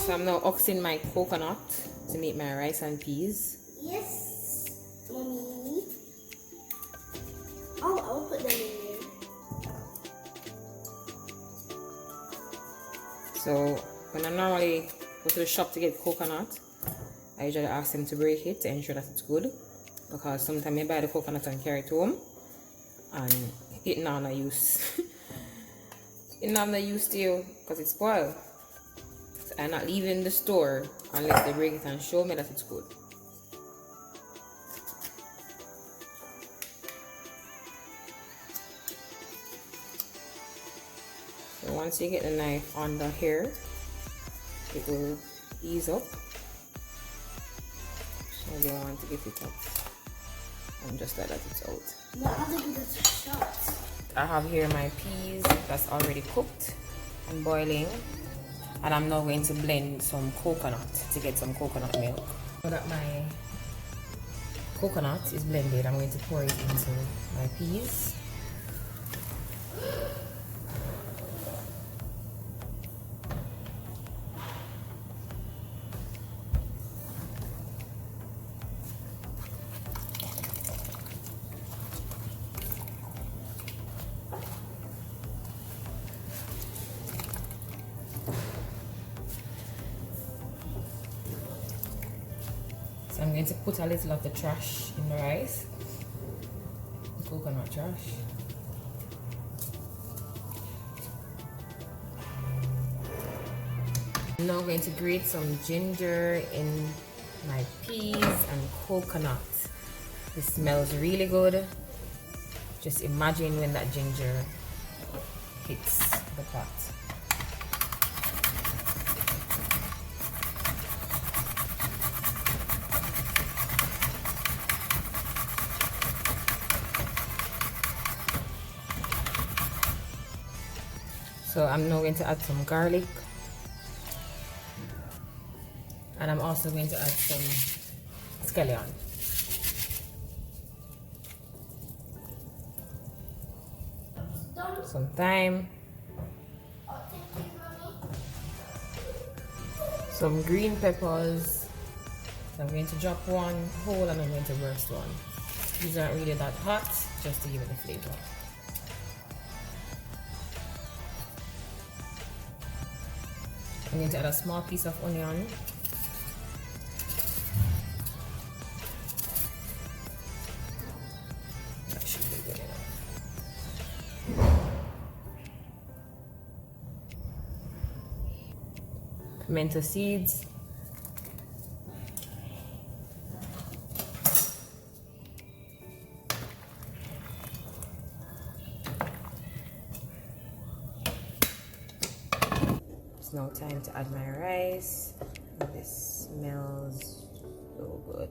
So I'm now oxing my coconut to make my rice and peas. Yes, mommy. Oh, I'll put them in there. So when I normally go to the shop to get coconut, I usually ask them to break it to ensure that it's good, because sometimes I buy the coconut and carry it home and it not no use. It not no use to you because it's spoiled. So I'm not leaving the store unless they break it and show me that it's good. So once you get the knife on the hair, it will ease up. So you want to get it out and just like that it's out. No, I have to do this shot. I have here my peas that's already cooked and boiling, and I'm now going to blend some coconut to get some coconut milk. Now that my coconut is blended, I'm going to pour it into my peas. So I'm going to put a little of the trash in the rice, the coconut trash. I'm now going to grate some ginger in my peas and coconut. This smells really good. Just imagine when that ginger hits the pot. So I'm now going to add some garlic, and I'm also going to add some scallion. Some thyme, some green peppers. So I'm going to drop one whole and I'm going to burst one. These aren't really that hot, just to give it the flavor. I'm going to add a small piece of onion. That should be good enough. Pimento seeds. It's now time to add my rice. This smells so good.